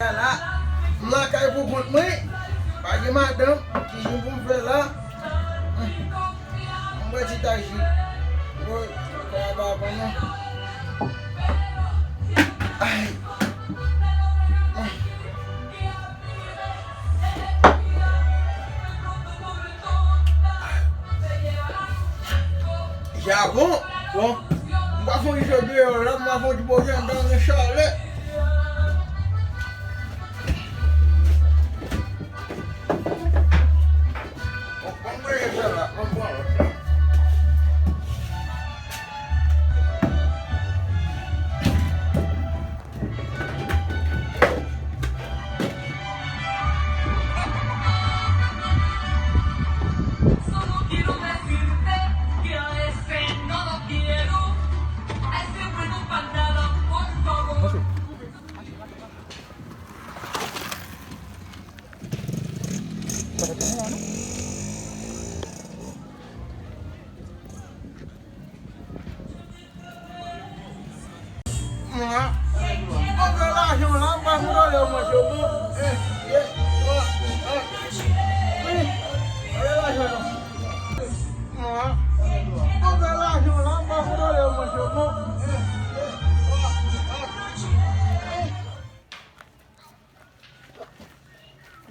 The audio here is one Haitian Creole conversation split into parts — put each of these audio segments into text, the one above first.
Là, là cái vụ một mấy, bà cái mặt đó, thì chúng cũng về là, không biết gì tại gì, rồi có bà con nó, ai, dạ cũng, bà không đi chơi bia rồi, bà không đi bồi dưỡng đang cái sợ đấy.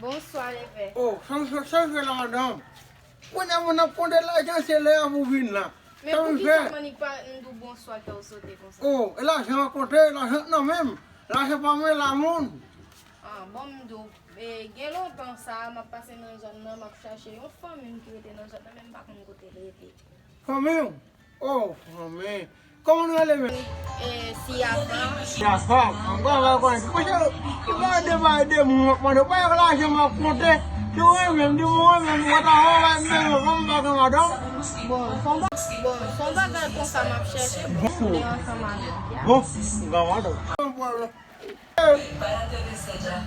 Bonsoir les pères. Oh, ça fait la dame. On a pris l'argent, c'est là à vous venir là. Mais pour qui ça m'a pas un bonsoir qui a sauté comme ça? Oh, et l'argent à côté, l'argent non même. L'argent pas mal la monde. Ah, bon, m'dou. Et il y a longtemps ça, m'a passé dans une zone, m'a cherché une famille qui était dans une zone, même pas comme côté l'été. Famille? Oh, famille. Comment on allait mettre? Si à femme. Si à femme, on va voir. Parce que il va dévaler moi, ne pas l'argent m'a compté. Tu vois même, dis-moi même, on va même, on va comme madame. Bon, son bagage comme ça m'a cherché. Bon, on va voir.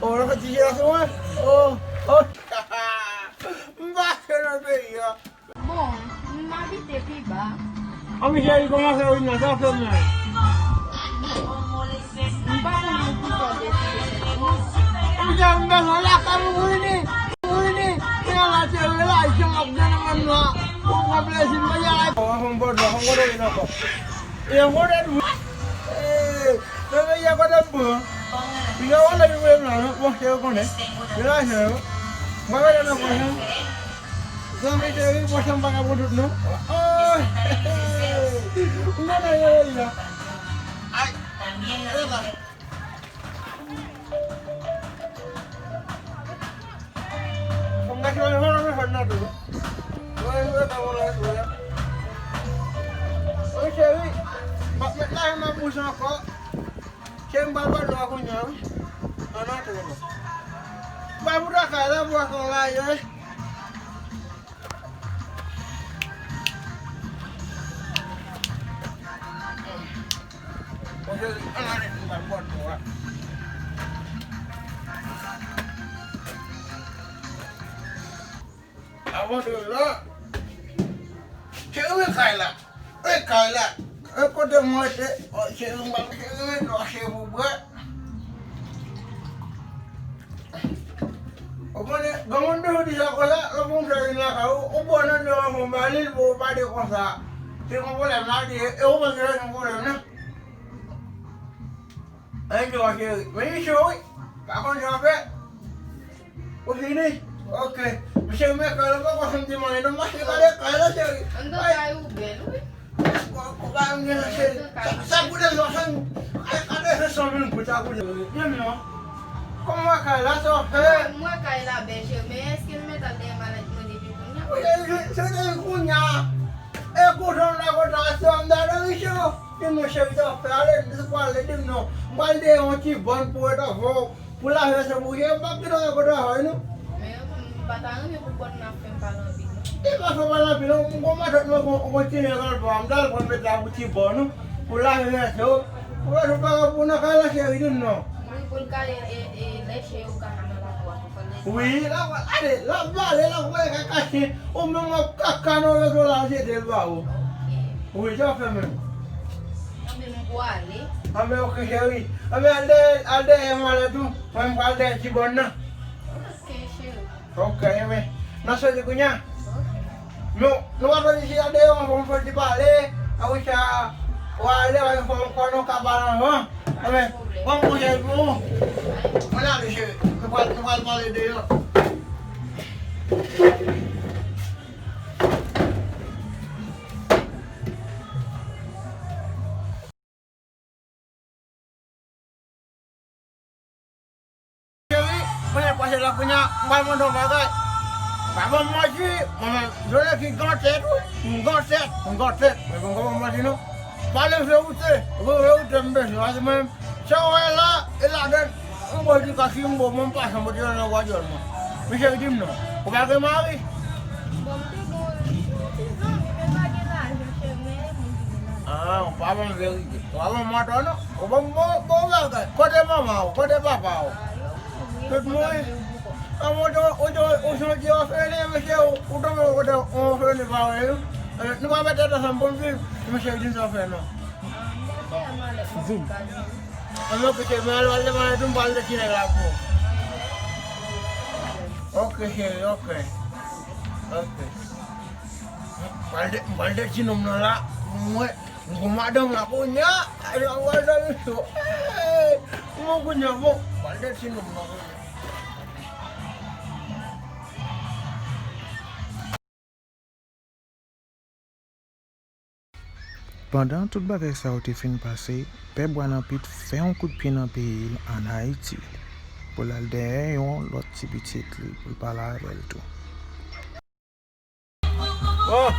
Oh, là, tu dis ça, ouais? Oh, bon, m'habite plus bas. Ah, mais j'ai commencé à venir, ça fait mal. Sampai dari pasang pakai bodut no. Oh. Mana ya ini? Ai. Enggak sih orang sana dulu. Gue kamu lah ya. Oh cewek. Mak lah mampu sako. Cembal lo aku nyawa. Anak tu. Babu dah kaya buat sekolah ya. Awak dulu, cewek kaya, aku dah mulai cewek bang cewek dosa buat. Apa ni? Bangun dulu di sekolah, lembung dari nak kau, ubah nanti orang kembali bawa pada kosa. Tengok boleh lagi, ubah kira boleh nak. Anh rồi kìa, mấy số bà con cho phép. Có gì đi? Ok. Bây giờ mẹ cởi nó có không gì mà nó mắc cái đấy, cởi nó chơi. Anh có cài u biển luôn. Có ba ông nghe chơi. Sao cũng được rồi không? Cái đấy nó xong mình của cha cũng được. Nhớ mình không? Không mà cởi lá cho thế. Moi cài là bé chơi, mais est-ce qu'il met à des maladies au début pour nous? Ôi đây, sao đây cũng nhà. Ê, cô thằng nào có trả xong ra đó đi chứ. Nhưng mà chơi đó phải lên qua lấy đừng nó. Ban đêm họ chỉ bắn bùa đó vô. Pula hết sao bùa bắt cái đó có đó hỏi nữa. Batang ni bukan nak pempalan bina. Dia masuk malam bilang, gua masuk mau cini kalau bamdal pun betul buci bonu, pulang ni so, gua lupa punya kalah saya itu no. Mungkin kali lese ukan nama lakukan. Wih, lah ada, lah balik lah gua kasih, memang kakak orang tu lah sih dia bau. Wih, siapa men? Kami membuat ni. Ame oke chéri. Ame alde malah tu. Ame alde cibona. Oke, chéri. Oke ame. Nasa di kunya. No ada di sini ada yang mau di balik. Aku sa wale wale kono kabaran ho. Ame, bang mo chéri mo. Mana di sini? Kepal balik dia. Pasal aku punya mama dong bagai. Bapa masih, mama dulu ki goset, memang masih no. Paling seute, seute mbes, masih mem. Sawela, eladan, baju kaki umbo mempas sama dia na wajar mo. Bisa dim no. Pakai mari. Ah, papa lagi. Papa mata no. Obang mau bagai. Kode mama, kode papa. Good morning. Uso dia fele mexeu, o fele vai. Não vai meter essa bomba, mexeu de sofrer não. Alo que te mal vale mais um balde aqui na lago. Okay. Balde sini menolak, Kumadam nak punya, ada awal dari itu. Mau punya mau, balde sini menolak. Pendant tout bagay sa ou te fin pase, Pep Wanapit fait un coup de pied dans le pays en Haïti. Pour l'al derrière yon l'autre petit petit li pour parler avec tout. Oh,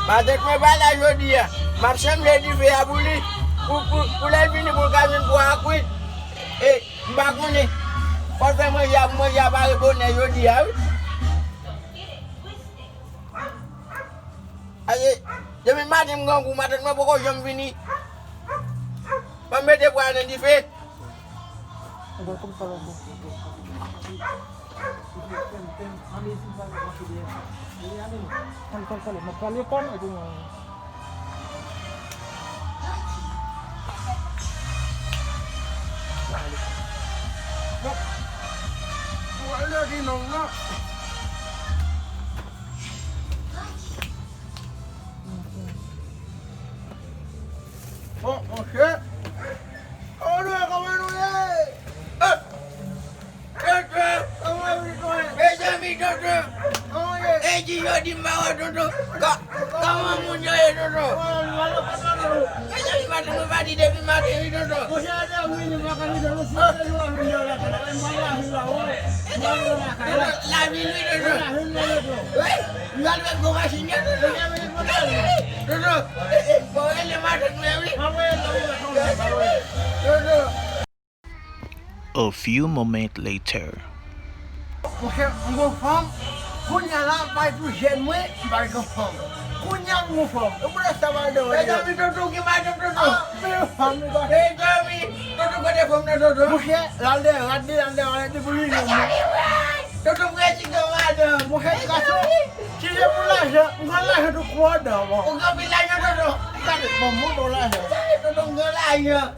badet me bala jodi ya. Marsem le di fe abuli. Pour la vini pour gamin pour akwit. Mbakuni. Pas mo ya ba bonne jodi ya. Aye, demi matim ngongu matat ma boko jom vini. Pamete bwana di fe. Wala di nong. Oh, shit. Oh, no, come on, yo di bawah duduk. Kamu munculnya duduk. Mati mati Devi mati duduk. Lagi duduk. Jual buka sini duduk. Boleh mati duduk. A few moments later. Punya lah, baik tu jenwe, baik kau. Punya ngufam, udah sama ada. Kami duduk gimana duduk? Kami duduk ada fam na duduk. Mungkin lande di buli ni. Duduk ngaji kau ada. Mungkin kasut. Ciri pulas ya, ngalah duduk kuada. Enggak bilangnya duduk. Tadi mamu dolah. Duduk ngalah ya.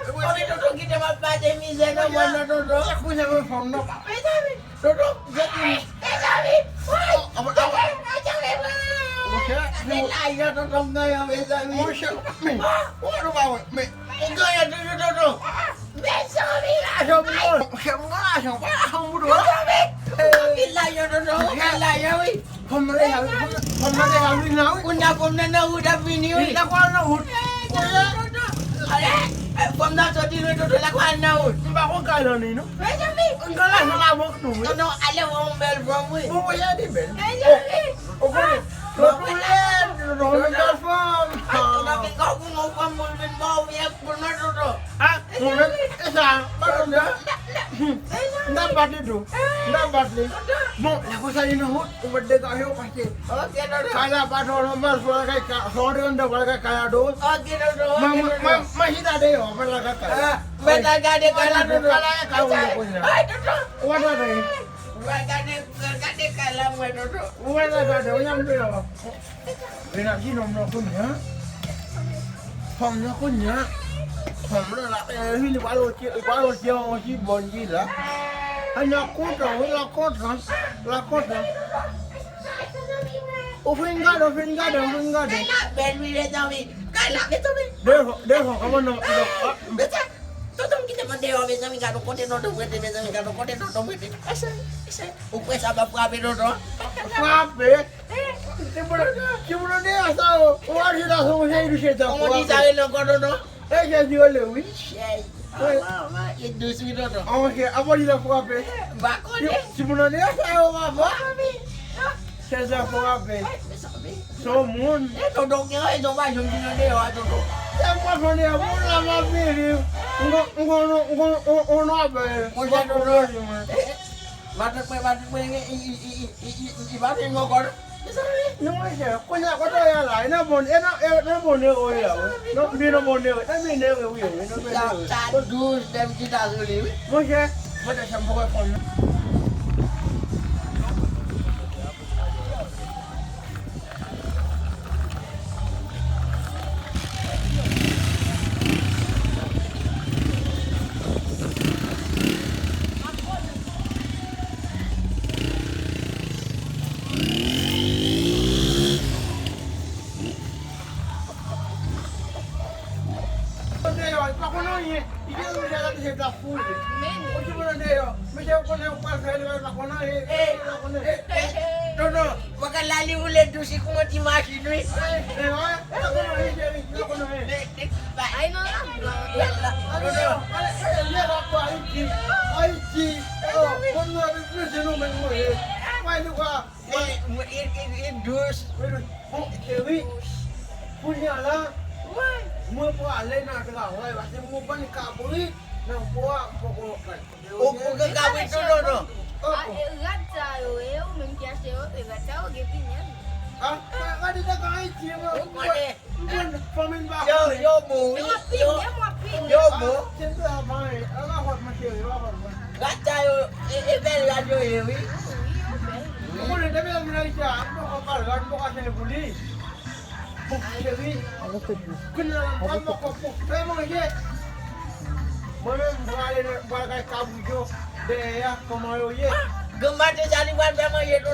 Kami duduk kita apa je mizan mana duduk. Aku jangan fam nak. Duduk jadi. Bilangnya duduk ngaya besar ni. Waduh bawa. Ngaya duduk. Besar ni lah sebelum. Ngalah siapa? Kamu dulu. Bilangnya duduk. Bilangnya wi. Pemerintah hari now. Punya nak udah bini wi. Nak nak. Pemda jadi duduk nak nak. Mbak kau kalau ni no. Enggak lah selama waktu. No, ada orang bel from we. Oh ya di bel. Okay. Kemudian orang telepon. Tapi kau pun ngomong mulai bau ya pernah duduk. Ah, mulai esang baru dah. Dapat itu. Dapat ni. Mau aku saya nuhut, berde kau pasti. Okey duduk. Kalau pasal nomor sebagai seorang dah sebagai kaya dulu. Okey duduk. Masih ada yo, berlaga kaya. Betul ada kaya duduk. Kau punya. What are they? Gade kalam duduk. Wala gade yang belo. Bena sino punya. Punya. femme là, il va l'autre aussi Bondye là. Elle est contente, la content. Au fin de garde. Ben lui les amis. Kala betul ni. Devo, comment non? Betul. Tolong kita mandeo mes amis kalau konten no dong mes amis kalau konten no dong mes. Asa. O pesa ba frappe no dong. Frappe? Simulador ça, on va dire ça, on va dire ça. Como diz aí no kono no? J'ai dit le oui. Chei. Et dous mi no dong. Ok, avant de frapper. Ba konten. Simulador ça, on va voir. C'est ça frapper. Son monde. Itu dongnya itu ba jom dino deo itu dong. C'est pas qu'on est bon là, ma fille. On a ben. On a batuk i ba ni ngokor. Non, c'est quoi ça quoi ça là? Il est bon oui. Non, bien bon oui. Sa dous dem kita suli. Moi j'ai pas de chambre pour prendre. No, makan lali boleh tu si kau mati mati ni. Ay, no lang. Dus. Punya lah. Mua buat lain nak dengar. Pasal mua balik kaburi. Nak buat pokok. O ke kawin tu no. Gata eu mesmo que achei outro, gata o que tinha. Ah, ada tak kau itu? Famin bak. Yo bu. Eu apinho. Yo bu. Cinta apa? Agak hot macam ni. Gata yo bel radio yo. Kamu ni dah bilang Malaysia. Aku kau kan kau kasih buli. Jadi, kena kamu kau. Saya mau je. Mana buat kayak kamu jo. Deh ya, kamu ye. Gemar tu jadi buat sama ye tu.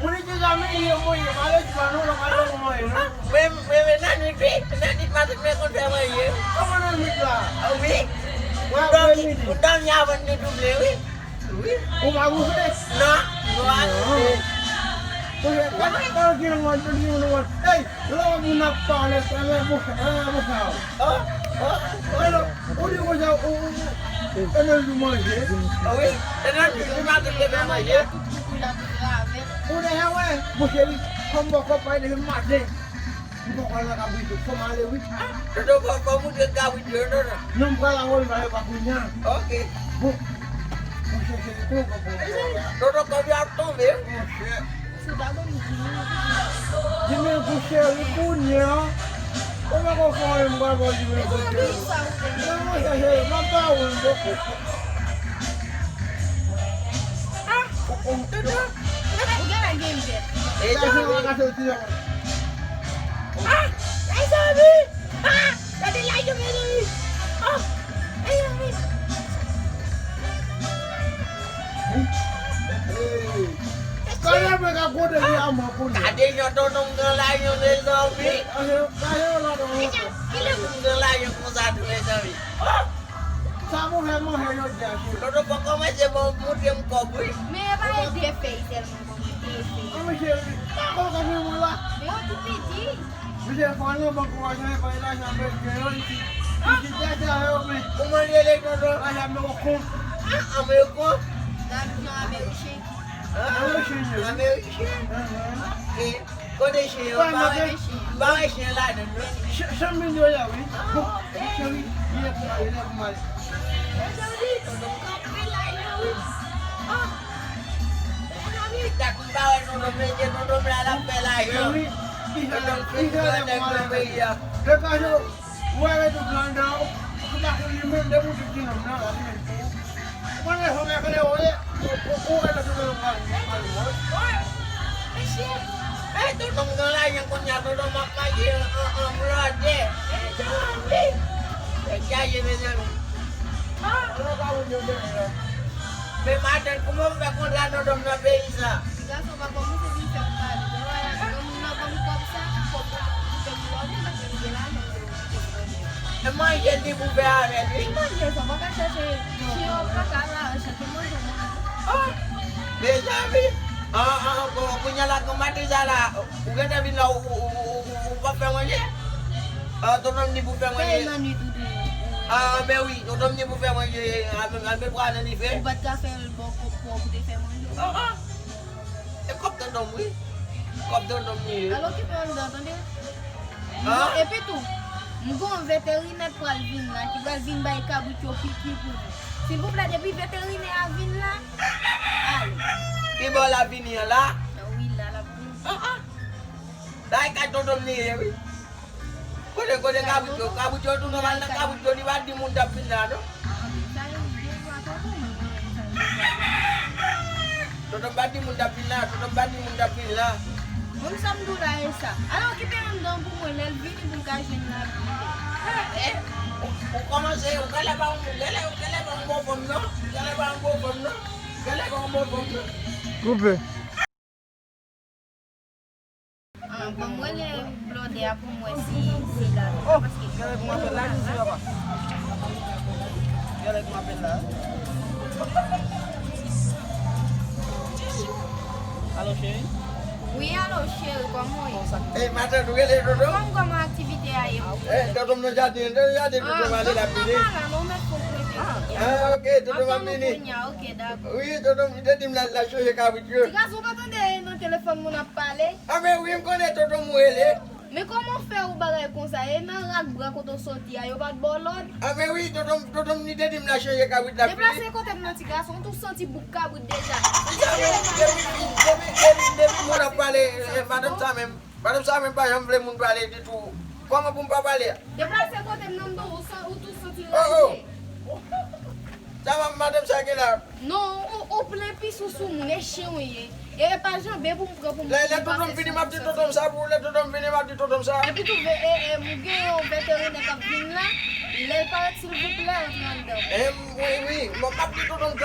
Muni je kami ye mau ye. Malah cuma orang mau ye. Nanti masuk mereka sama ye. Kamu nanti lah. Awi. Undang nyawan ni tu beli. Bagus deh. Nah, buat. Kalau kira ngontor di mana? Lo nak panas, kalau bukan. Kalau udah kau jauh, enak cuma je. Awi, nanti masuk ke sama ye. Udah hewan, mesti kamu kau pai dengan mati. Bukan nak kamu itu, kamu ada wih. Tu kamu dia kawin je no. Nampak lawan saya bakunya. Okey. Bu, mesti itu kau. Tu kau biar tu be. Sudah begini. Jadi kusel punya. Kamu kau kau buat baju ni. Kamu saya nampak untuk. Udah lagi dia. Saya kasih tidak. Sabi. Tadi lagi ni. Kalau mereka kau dah dia amat pun. Tadi nyoto nunggelai ni sabi. Saya lah dong. Nunggelai kau satu ni sabi. Kamu hemo helo jadi. Tu pokok macam mau mudiam kau bui. Me vai dia fez, irmão. Kamu sih, kalau kamu mula. Eu te pedi. Bisa kalau bangku saya pada sampai kilo ini. Ini saja home. Kuma dia lek tu. Ayah mengokong. Amerika. Dá para meu chique. Amerika. Kau dah sih. Bawa sih lah tu. Sambil dia ya, wih. Cari dia kembali. Tak bawa nonton meja nonton dalam pelai. Dekat tu, wala tu belanda. Kita ni menda buat kena nak. Mana orang kena oleh, orang tu belum Tu nonggal yang punya tu mak lagi. Murade. Jaye mes amis. Mais matin, comment on va contrôler notre homme dans le pays ça? Garçon va commencer à dire ça. Et moi, j'ai dit vous faire avec lui. Mes amis, vous n'avez pas combattu ça là. Vous avez vu là où vous va faire manger? Ton homme dit vous faire manger. Ah, mais oui, ton homme dit vous faire manger. Avec quoi on y fait? Pas de café, le bon pour vous faire manger. Et comme ton homme, oui. Comme ton homme, oui. Alors, qui peut entendre? Et puis tout. Nous avons un vétérinaire pour le vin là, qui va venir by Kabucho piquer pour vous. S'il vous plaît, depuis vétérinaire à vin là, allez. Qui va la venir là? Oui, là, la boue. Là, il y a ton homme, oui. Kode Kabucho, tout le monde a Kabucho, il va dire mon tapin là, non? Tout le monde va dire mon tapin là, tout le monde va dire mon tapin là. Mon samedi là est ça. Alors, qui peut entendre pour moi, elle vient pour cacher là. Vous commencez, vous allez pas un bon pomme, non? Vous allez pas un bon pomme, non? Vous allez pas un bon pomme, non? Coupé. Pour moi, les blodés, pour moi, c'est là. Parce que Quel est qu'on appelle là? Quel est qu'on appelle là? Allô, chérie? oui, alors, chérie, comment est-ce? Eh, matin, vous allez tout le monde? Comment activité aille? Eh, tout le monde a dit, tout le monde va aller la filer. Ah, ok, tout le monde va venir. Ok, d'accord. Oui, tout le monde a dit la chose est Kabucho. Tu as souvent entendu dans le téléphone, on a parlé. Ah, mais oui, je connais tout le monde. Mais comment faire ou bagaille comme ça? Et dans la bras quand on sortit, il n'y a pas de bon ordre. Ah, mais oui, tout le monde a dit la chose est Kabucho. Déplacer côté de notre garçon, tout senti bouca bout déjà. Depuis qu'on a parlé, madame ça même pas, j'aime vous parler du tout. Comment vous ne pas parler? Déplacer côté de notre ou tout senti Oh, ça va, madame ça qui est là. non, au plein pis sous mon échien. Et pas jamais pour me prendre. Là, tout le monde finit ma petite totome ça pour tout le monde finit ma petite totome ça. Et puis tout, mon vétérinaire qui vient là, il est pas s'il vous plaît en train de. Oui, ma petite totome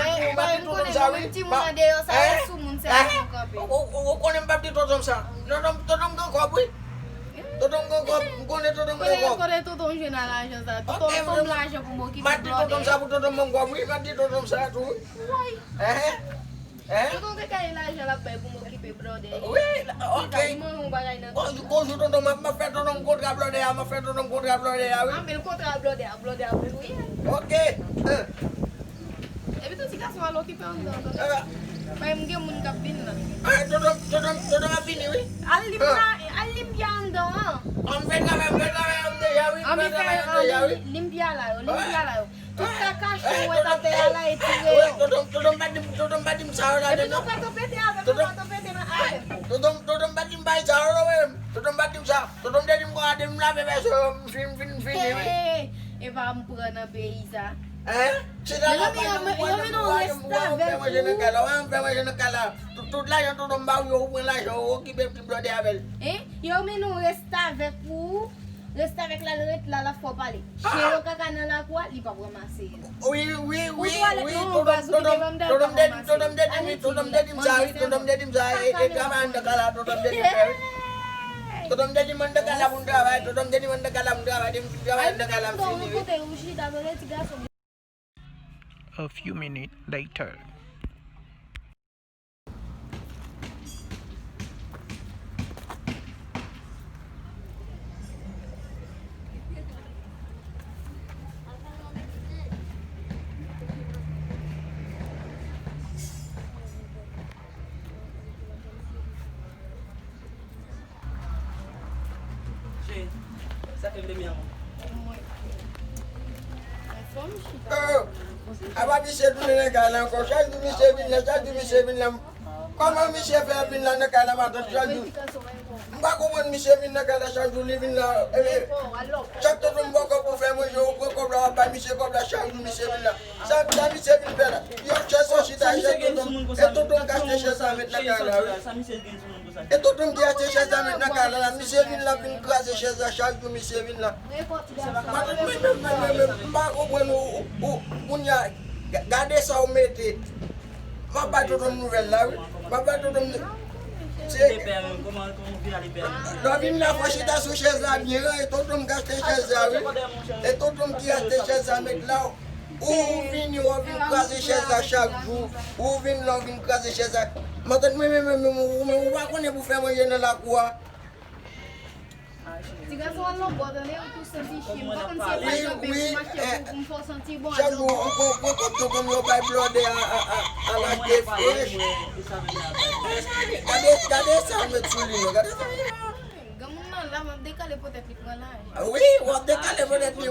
ça, oui. Petit monde d'ailleurs, ça va sous mon cerveau. On connaît ma petite totome ça. Totome de quoi, oui? Totome de quoi? On connaît totome de quoi? On connaît tout ton jeune à l'argent, ça. Tout ton l'argent pour m'occuper. Ma petite totome ça pour totome de quoi, oui? Ma petite totome ça, tout. Oui. Tout ton l'argent là pour m'occuper, brother. Oui, ok. Quand je te m'a fait ton nom contre Blondie, m'a fait ton nom contre Blondie, oui. Ah, mais le contrat Blondie, oui. Ok. Et puis tout, si tu as l'occupé en dedans. Mais je suis un capine là. Ah, tu as fini, oui. Alim bien en dedans. On fait quand même, déjà, oui. On fait limpia là. Tout ta cache où est ta terre là et tiré. Tu as pas dit ça là. Et puis tu peux te péter avec, tu peux te péter avec. Tu as pas dit ça là, tu as pas dit ça. Tu as dit quoi, tu as dit fini, oui. Et va me prendre un pays ça. Hein? C'est là là, toute l'argent, tout le monde va l'argent, qui peut te avec. Eh? Yo mais nous reste avec vous. Reste avec la fois parler. Chez le caca dans la quoi, il va ramasser. Oui, tout le monde A few minutes later. Ça fait le mien. Aba bi se dun ne ga lan ko sha du mi se bin la Comment monsieur fait venir là dans la matin chaque jour? Pas comment monsieur vient dans la chaque jour, il vient là. Chaque temps on va pour faire manger au comme là, pas monsieur comme là chaque jour monsieur vient là. Ça monsieur vient faire là. Il cherche son chita, et tout on cache chez ça mettre la cala. Et tout on dit acheter chez ça mettre la cala. Monsieur vient là vient craser chez ça chaque jour monsieur vient là. Pas comment on y a gardé ça au métier. Ma pas tout nouvelle là. Ma pas tout la ville n'a pas chita sous chez la bien et tout le monde cache chez ça. Et tout le monde qui achète chez ça mettre là. Ou vient on vient craser chez ça chaque jour. Ou vient là vient craser chez ça. Maintenant on va connaître pour faire manger dans la cour. Si garçon on l'embordonné ou tout sentir chien. Pas comme si Oui, on faut sentir bon. chaque jour on comme on va bloder à la défriche. Regardez ça me souligne, regardez ça. Gamin là, on décale peut-être plus là. Oui, on décale peut-être plus.